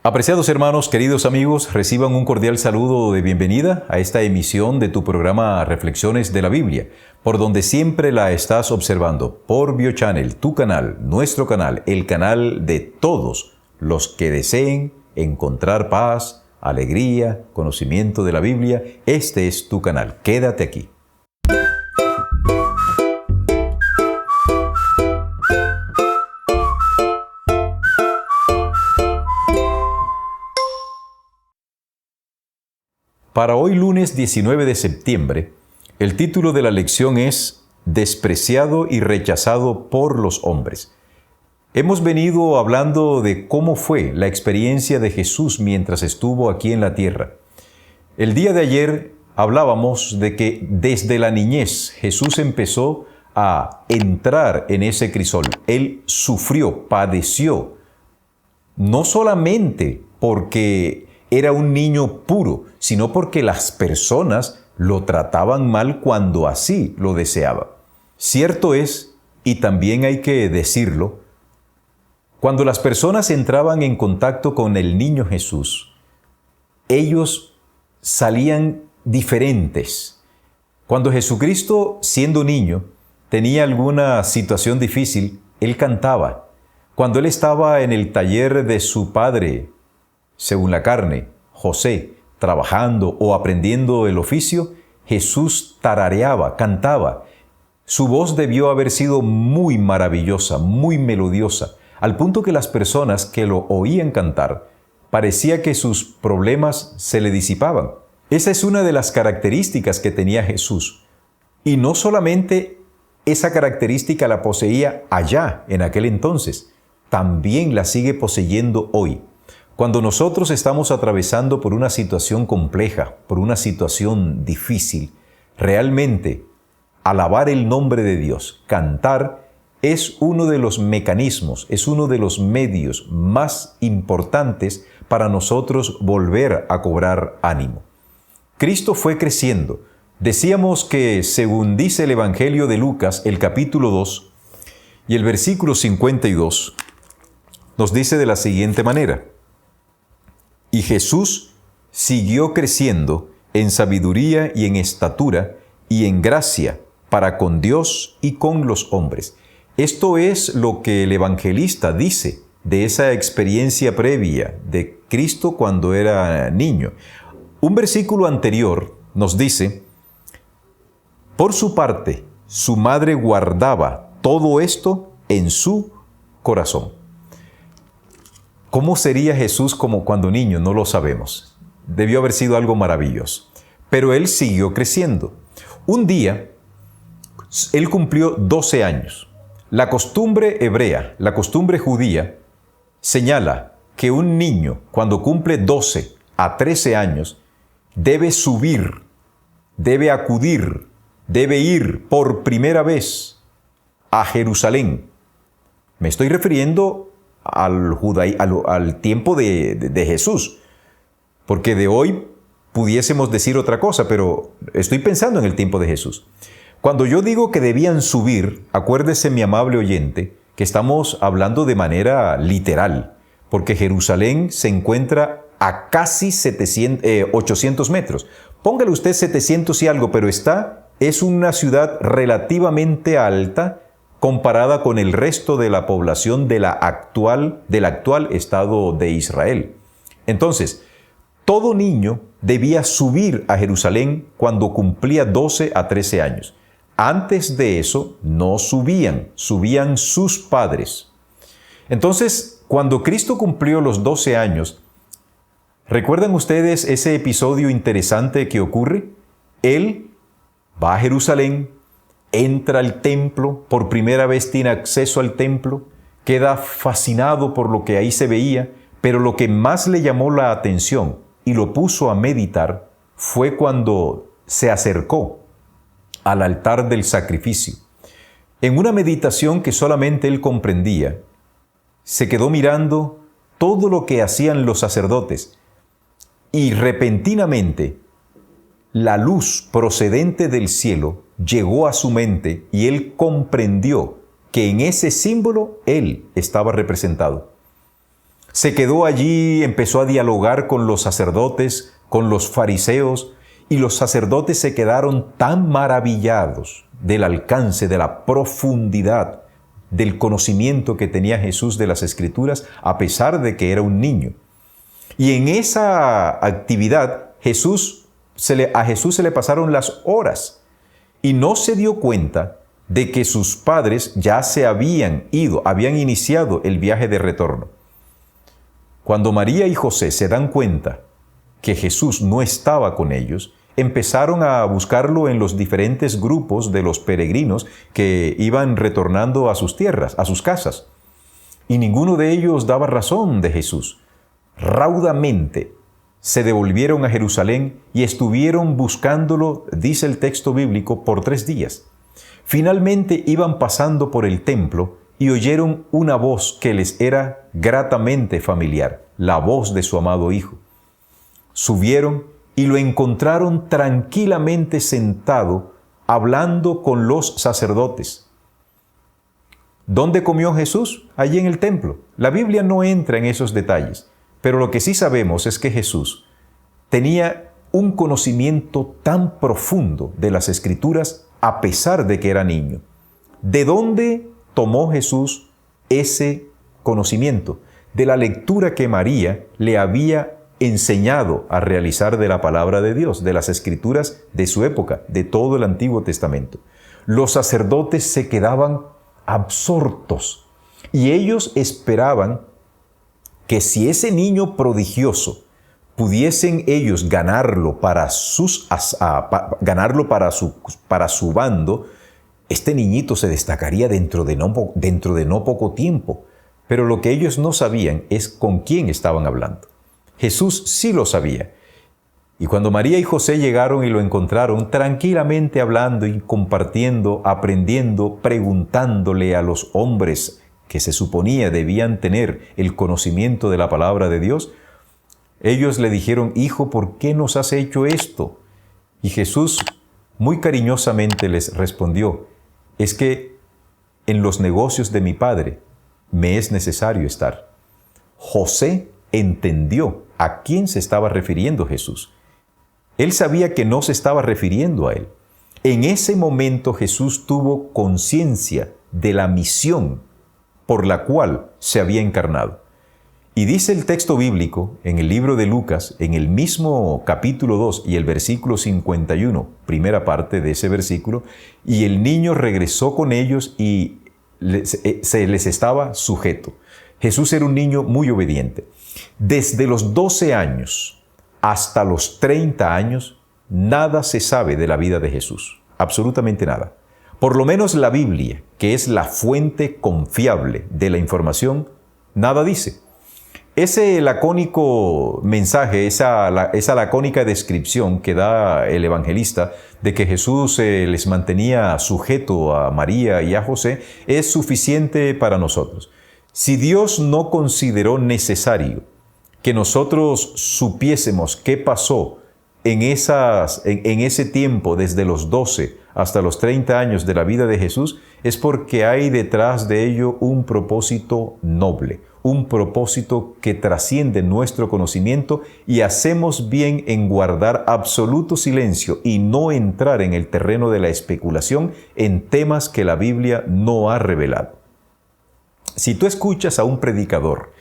Apreciados hermanos, queridos amigos, reciban un cordial saludo de bienvenida a esta emisión de tu programa Reflexiones de la Biblia, por donde siempre la estás observando, por BioChannel, tu canal, nuestro canal, el canal de todos los que deseen encontrar paz, alegría, conocimiento de la Biblia. Este es tu canal, quédate aquí. Para hoy lunes 19 de septiembre, el título de la lección es Despreciado y rechazado por los hombres. Hemos venido hablando de cómo fue la experiencia de Jesús mientras estuvo aquí en la tierra. El día de ayer hablábamos de que desde la niñez Jesús empezó a entrar en ese crisol. Él sufrió, padeció, no solamente porque era un niño puro, sino porque las personas lo trataban mal cuando así lo deseaba. Cierto es, y también hay que decirlo, cuando las personas entraban en contacto con el niño Jesús, ellos salían diferentes. Cuando Jesucristo, siendo niño, tenía alguna situación difícil, Él cantaba. Cuando Él estaba en el taller de su padre, según la carne, José, trabajando o aprendiendo el oficio, Jesús tarareaba, cantaba. Su voz debió haber sido muy maravillosa, muy melodiosa, al punto que las personas que lo oían cantar, parecía que sus problemas se le disipaban. Esa es una de las características que tenía Jesús. Y no solamente esa característica la poseía allá, en aquel entonces, también la sigue poseyendo hoy. Cuando nosotros estamos atravesando por una situación compleja, por una situación difícil, realmente alabar el nombre de Dios, cantar, es uno de los mecanismos, es uno de los medios más importantes para nosotros volver a cobrar ánimo. Cristo fue creciendo. Decíamos que, según dice el Evangelio de Lucas, el capítulo 2 y el versículo 52, nos dice de la siguiente manera: Y Jesús siguió creciendo en sabiduría y en estatura y en gracia para con Dios y con los hombres. Esto es lo que el evangelista dice de esa experiencia previa de Cristo cuando era niño. Un versículo anterior nos dice: Por su parte, su madre guardaba todo esto en su corazón. ¿Cómo sería Jesús como cuando niño? No lo sabemos. Debió haber sido algo maravilloso. Pero él siguió creciendo. Un día, él cumplió 12 años. La costumbre hebrea, la costumbre judía, señala que un niño, cuando cumple 12 a 13 años, debe subir, debe acudir, debe ir por primera vez a Jerusalén. Me estoy refiriendo al tiempo de Jesús, porque de hoy pudiésemos decir otra cosa, pero estoy pensando en el tiempo de Jesús. Cuando yo digo que debían subir, acuérdese, mi amable oyente, que estamos hablando de manera literal, porque Jerusalén se encuentra a casi 800 metros. Póngale usted 700 y algo, pero es una ciudad relativamente alta comparada con el resto de la población del actual Estado de Israel. Entonces, todo niño debía subir a Jerusalén cuando cumplía 12 a 13 años. Antes de eso, no subían sus padres. Entonces, cuando Cristo cumplió los 12 años, ¿recuerdan ustedes ese episodio interesante que ocurre? Él va a Jerusalén, entra al templo, por primera vez tiene acceso al templo, queda fascinado por lo que ahí se veía, pero lo que más le llamó la atención y lo puso a meditar fue cuando se acercó al altar del sacrificio. En una meditación que solamente él comprendía, se quedó mirando todo lo que hacían los sacerdotes y repentinamente la luz procedente del cielo llegó a su mente y él comprendió que en ese símbolo él estaba representado. Se quedó allí, empezó a dialogar con los sacerdotes, con los fariseos, y los sacerdotes se quedaron tan maravillados del alcance, de la profundidad, del conocimiento que tenía Jesús de las Escrituras, a pesar de que era un niño. Y en esa actividad, a Jesús se le pasaron las horas y no se dio cuenta de que sus padres ya se habían ido, habían iniciado el viaje de retorno. Cuando María y José se dan cuenta que Jesús no estaba con ellos, empezaron a buscarlo en los diferentes grupos de los peregrinos que iban retornando a sus tierras, a sus casas. Y ninguno de ellos daba razón de Jesús. Raudamente se devolvieron a Jerusalén y estuvieron buscándolo, dice el texto bíblico, por 3 días. Finalmente iban pasando por el templo y oyeron una voz que les era gratamente familiar, la voz de su amado Hijo. Subieron y lo encontraron tranquilamente sentado, hablando con los sacerdotes. ¿Dónde comió Jesús? Allí en el templo. La Biblia no entra en esos detalles, pero lo que sí sabemos es que Jesús tenía un conocimiento tan profundo de las Escrituras a pesar de que era niño. ¿De dónde tomó Jesús ese conocimiento? De la lectura que María le había enseñado a realizar de la palabra de Dios, de las Escrituras de su época, de todo el Antiguo Testamento. Los sacerdotes se quedaban absortos y ellos esperaban que si ese niño prodigioso pudiesen ellos ganarlo para su bando, este niñito se destacaría dentro de no poco tiempo. Pero lo que ellos no sabían es con quién estaban hablando. Jesús sí lo sabía. Y cuando María y José llegaron y lo encontraron tranquilamente hablando y compartiendo, aprendiendo, preguntándole a los hombres que se suponía debían tener el conocimiento de la palabra de Dios, ellos le dijeron: Hijo, ¿por qué nos has hecho esto? Y Jesús muy cariñosamente les respondió: es que en los negocios de mi Padre me es necesario estar. José entendió a quién se estaba refiriendo Jesús. Él sabía que no se estaba refiriendo a él. En ese momento Jesús tuvo conciencia de la misión por la cual se había encarnado. Y dice el texto bíblico en el libro de Lucas, en el mismo capítulo 2 y el versículo 51, primera parte de ese versículo, y el niño regresó con ellos y se les estaba sujeto. Jesús era un niño muy obediente. Desde los 12 años hasta los 30 años, nada se sabe de la vida de Jesús. Absolutamente nada. Por lo menos la Biblia, que es la fuente confiable de la información, nada dice. Ese lacónico mensaje, esa lacónica descripción que da el evangelista de que Jesús les mantenía sujeto a María y a José, es suficiente para nosotros. Si Dios no consideró necesario que nosotros supiésemos qué pasó en ese tiempo, desde los 12 hasta los 30 años de la vida de Jesús, es porque hay detrás de ello un propósito noble, un propósito que trasciende nuestro conocimiento, y hacemos bien en guardar absoluto silencio y no entrar en el terreno de la especulación en temas que la Biblia no ha revelado. Si tú escuchas a un predicador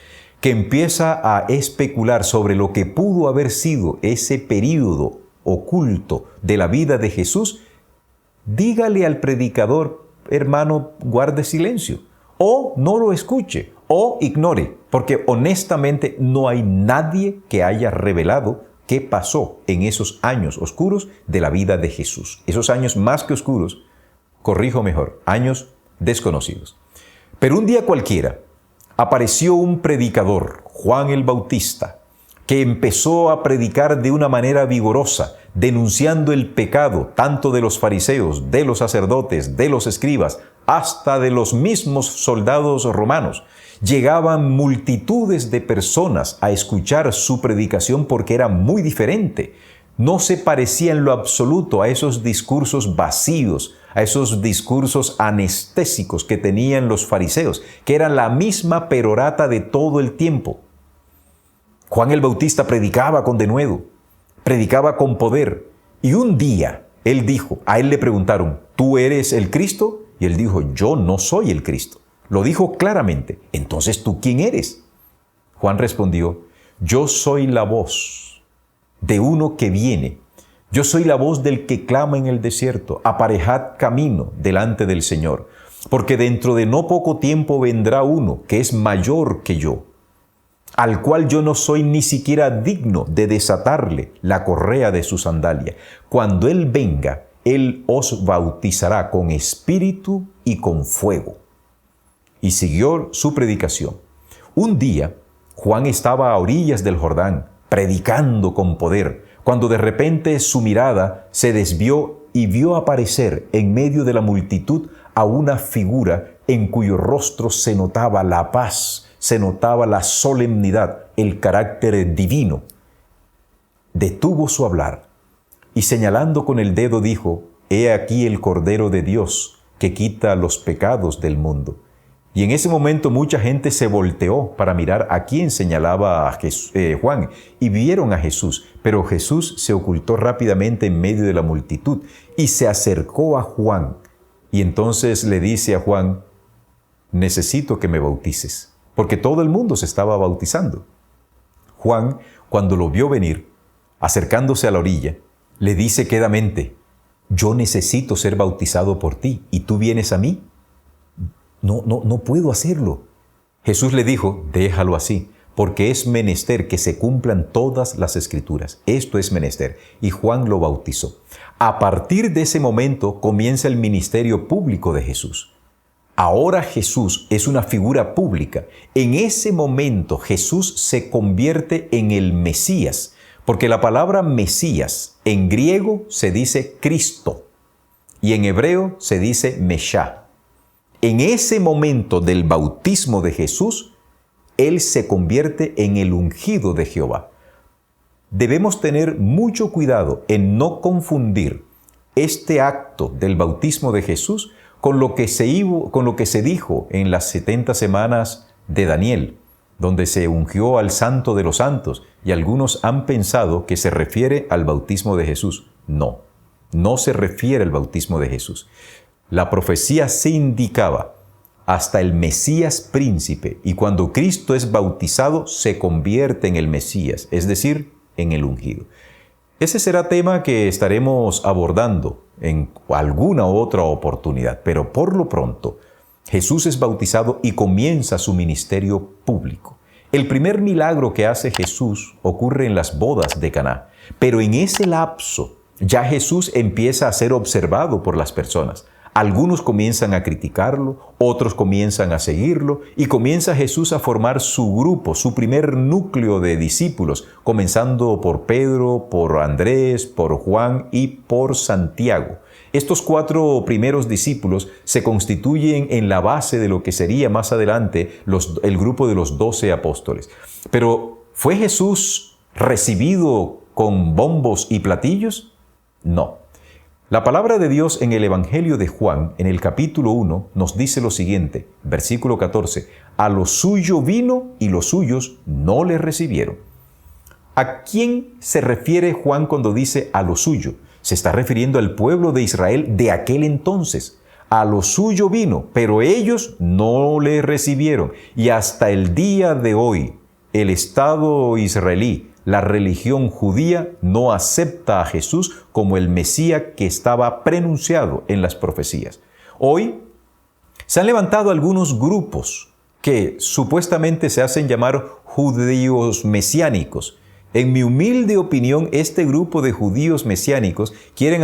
que empieza a especular sobre lo que pudo haber sido ese período oculto de la vida de Jesús, dígale al predicador: hermano, guarde silencio, o no lo escuche, o ignore, porque honestamente no hay nadie que haya revelado qué pasó en esos años oscuros de la vida de Jesús. Esos años más que oscuros, corrijo mejor, años desconocidos. Pero un día cualquiera apareció un predicador, Juan el Bautista, que empezó a predicar de una manera vigorosa, denunciando el pecado tanto de los fariseos, de los sacerdotes, de los escribas, hasta de los mismos soldados romanos. Llegaban multitudes de personas a escuchar su predicación porque era muy diferente. No se parecía en lo absoluto a esos discursos vacíos, a esos discursos anestésicos que tenían los fariseos, que eran la misma perorata de todo el tiempo. Juan el Bautista predicaba con denuedo, predicaba con poder. Y un día él dijo, a él le preguntaron, ¿tú eres el Cristo? Y él dijo, yo no soy el Cristo. Lo dijo claramente. Entonces, ¿tú quién eres? Juan respondió, yo soy la voz de uno que viene. Yo soy la voz del que clama en el desierto, aparejad camino delante del Señor, porque dentro de no poco tiempo vendrá uno que es mayor que yo, al cual yo no soy ni siquiera digno de desatarle la correa de su sandalia. Cuando Él venga, Él os bautizará con espíritu y con fuego. Y siguió su predicación. Un día, Juan estaba a orillas del Jordán, predicando con poder, cuando de repente su mirada se desvió y vio aparecer en medio de la multitud a una figura en cuyo rostro se notaba la paz, se notaba la solemnidad, el carácter divino. Detuvo su hablar y señalando con el dedo dijo, «He aquí el Cordero de Dios que quita los pecados del mundo». Y en ese momento mucha gente se volteó para mirar a quién señalaba a Juan y vieron a Jesús, pero Jesús se ocultó rápidamente en medio de la multitud y se acercó a Juan y entonces le dice a Juan, necesito que me bautices, porque todo el mundo se estaba bautizando. Juan, cuando lo vio venir, acercándose a la orilla, le dice quedamente, yo necesito ser bautizado por ti y tú vienes a mí. No puedo hacerlo. Jesús le dijo, déjalo así, porque es menester que se cumplan todas las Escrituras. Esto es menester. Y Juan lo bautizó. A partir de ese momento comienza el ministerio público de Jesús. Ahora Jesús es una figura pública. En ese momento Jesús se convierte en el Mesías, porque la palabra Mesías en griego se dice Cristo y en hebreo se dice Meshá. En ese momento del bautismo de Jesús, Él se convierte en el ungido de Jehová. Debemos tener mucho cuidado en no confundir este acto del bautismo de Jesús con lo que se dijo en las 70 semanas de Daniel, donde se ungió al Santo de los Santos, y algunos han pensado que se refiere al bautismo de Jesús. No se refiere al bautismo de Jesús. La profecía se indicaba hasta el Mesías príncipe, y cuando Cristo es bautizado se convierte en el Mesías, es decir, en el ungido. Ese será tema que estaremos abordando en alguna otra oportunidad, pero por lo pronto Jesús es bautizado y comienza su ministerio público. El primer milagro que hace Jesús ocurre en las bodas de Caná, pero en ese lapso ya Jesús empieza a ser observado por las personas. Algunos comienzan a criticarlo, otros comienzan a seguirlo y comienza Jesús a formar su grupo, su primer núcleo de discípulos, comenzando por Pedro, por Andrés, por Juan y por Santiago. Estos 4 primeros discípulos se constituyen en la base de lo que sería más adelante el grupo de los 12 apóstoles. Pero, ¿fue Jesús recibido con bombos y platillos? No. La palabra de Dios en el Evangelio de Juan, en el capítulo 1, nos dice lo siguiente, versículo 14, «A lo suyo vino y los suyos no le recibieron». ¿A quién se refiere Juan cuando dice «a lo suyo»? Se está refiriendo al pueblo de Israel de aquel entonces. A lo suyo vino, pero ellos no le recibieron. Y hasta el día de hoy, el Estado israelí, la religión judía, no acepta a Jesús como el Mesías que estaba preanunciado en las profecías. Hoy se han levantado algunos grupos que supuestamente se hacen llamar judíos mesiánicos. En mi humilde opinión, este grupo de judíos mesiánicos quieren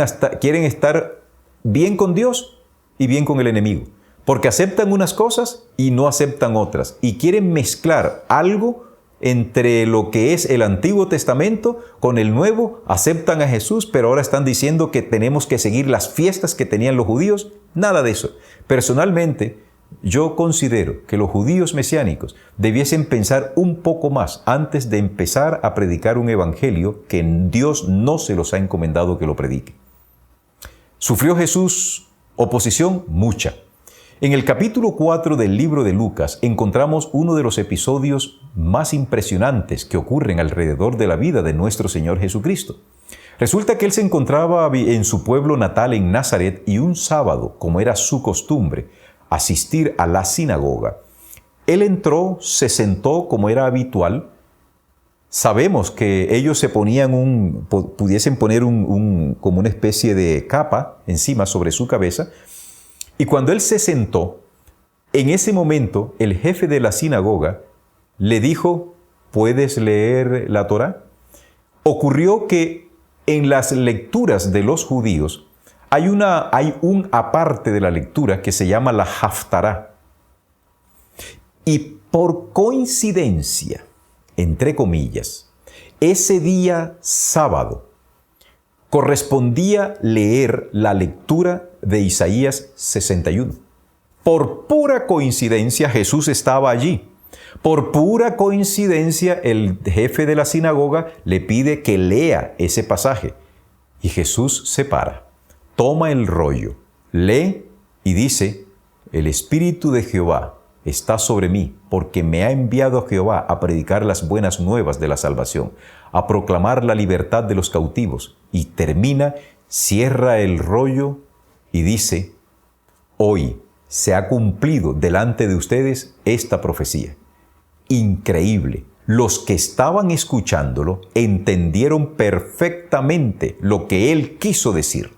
estar bien con Dios y bien con el enemigo, porque aceptan unas cosas y no aceptan otras, y quieren mezclar algo entre lo que es el Antiguo Testamento con el Nuevo. Aceptan a Jesús, pero ahora están diciendo que tenemos que seguir las fiestas que tenían los judíos. Nada de eso. Personalmente, yo considero que los judíos mesiánicos debiesen pensar un poco más antes de empezar a predicar un evangelio que Dios no se los ha encomendado que lo predique. ¿Sufrió Jesús oposición? Mucha. En el capítulo 4 del libro de Lucas encontramos uno de los episodios más impresionantes que ocurren alrededor de la vida de nuestro Señor Jesucristo. Resulta que Él se encontraba en su pueblo natal en Nazaret y un sábado, como era su costumbre, asistir a la sinagoga. Él entró, se sentó como era habitual. Sabemos que ellos se ponían pudiesen poner como una especie de capa encima sobre su cabeza. Y cuando él se sentó, en ese momento el jefe de la sinagoga le dijo, ¿puedes leer la Torá? Ocurrió que en las lecturas de los judíos hay un aparte de la lectura que se llama la Haftará. Y por coincidencia, entre comillas, ese día sábado correspondía leer la lectura de Isaías 61. Por pura coincidencia Jesús estaba allí. Por pura coincidencia el jefe de la sinagoga le pide que lea ese pasaje. Y Jesús se para, toma el rollo, lee y dice, el Espíritu de Jehová está sobre mí, porque me ha enviado Jehová a predicar las buenas nuevas de la salvación, a proclamar la libertad de los cautivos. Y termina, cierra el rollo y dice, hoy se ha cumplido delante de ustedes esta profecía. Increíble. Los que estaban escuchándolo entendieron perfectamente lo que él quiso decir.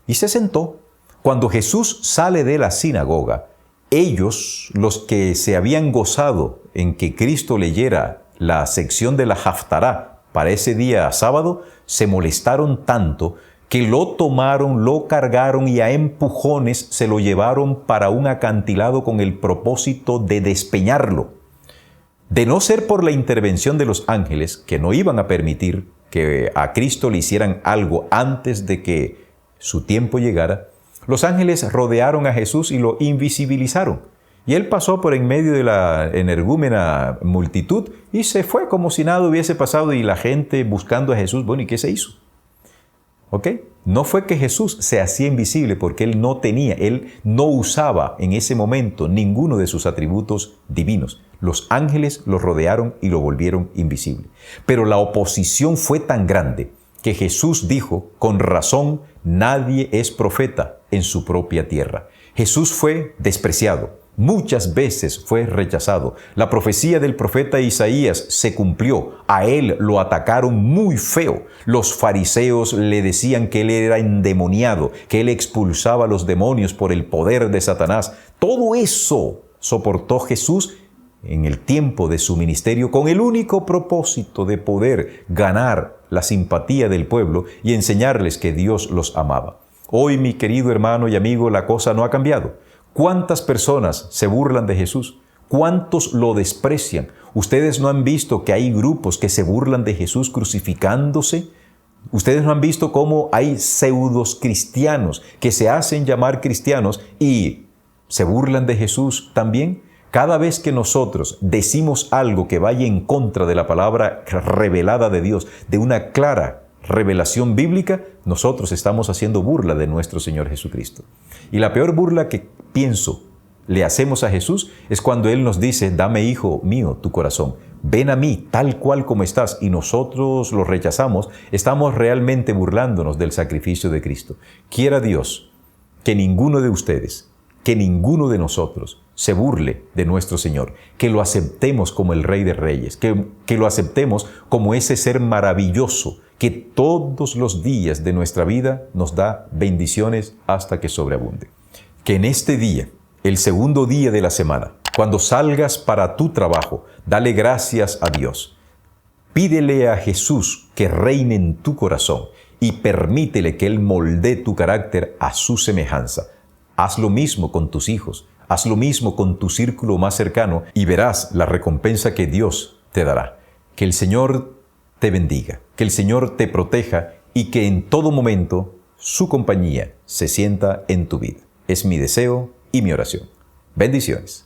Y se sentó. Cuando Jesús sale de la sinagoga, ellos, los que se habían gozado en que Cristo leyera la sección de la Haftará para ese día sábado, se molestaron tanto que lo tomaron, lo cargaron y a empujones se lo llevaron para un acantilado con el propósito de despeñarlo. De no ser por la intervención de los ángeles, que no iban a permitir que a Cristo le hicieran algo antes de que su tiempo llegara, los ángeles rodearon a Jesús y lo invisibilizaron. Y él pasó por en medio de la energúmena multitud y se fue como si nada hubiese pasado y la gente buscando a Jesús. Bueno, ¿y qué se hizo? ¿Ok? No fue que Jesús se hacía invisible porque él no usaba en ese momento ninguno de sus atributos divinos. Los ángeles lo rodearon y lo volvieron invisible. Pero la oposición fue tan grande que Jesús dijo, con razón, nadie es profeta en su propia tierra. Jesús fue despreciado, muchas veces fue rechazado. La profecía del profeta Isaías se cumplió, a él lo atacaron muy feo. Los fariseos le decían que él era endemoniado, que él expulsaba a los demonios por el poder de Satanás. Todo eso soportó Jesús en el tiempo de su ministerio con el único propósito de poder ganar la simpatía del pueblo y enseñarles que Dios los amaba. Hoy, mi querido hermano y amigo, la cosa no ha cambiado. ¿Cuántas personas se burlan de Jesús? ¿Cuántos lo desprecian? ¿Ustedes no han visto que hay grupos que se burlan de Jesús crucificándose? ¿Ustedes no han visto cómo hay pseudos cristianos que se hacen llamar cristianos y se burlan de Jesús también? Cada vez que nosotros decimos algo que vaya en contra de la palabra revelada de Dios, de una clara revelación bíblica, nosotros estamos haciendo burla de nuestro Señor Jesucristo. Y la peor burla que pienso le hacemos a Jesús es cuando Él nos dice, dame, hijo mío, tu corazón. Ven a mí tal cual como estás, y nosotros lo rechazamos. Estamos realmente burlándonos del sacrificio de Cristo. Quiera Dios que ninguno de ustedes, que ninguno de nosotros se burle de nuestro Señor, que lo aceptemos como el Rey de Reyes, que lo aceptemos como ese ser maravilloso que todos los días de nuestra vida nos da bendiciones hasta que sobreabunde. Que en este día, el segundo día de la semana, cuando salgas para tu trabajo, dale gracias a Dios. Pídele a Jesús que reine en tu corazón y permítele que Él moldee tu carácter a su semejanza. Haz lo mismo con tus hijos, haz lo mismo con tu círculo más cercano y verás la recompensa que Dios te dará. Que el Señor te bendiga, que el Señor te proteja y que en todo momento su compañía se sienta en tu vida. Es mi deseo y mi oración. Bendiciones.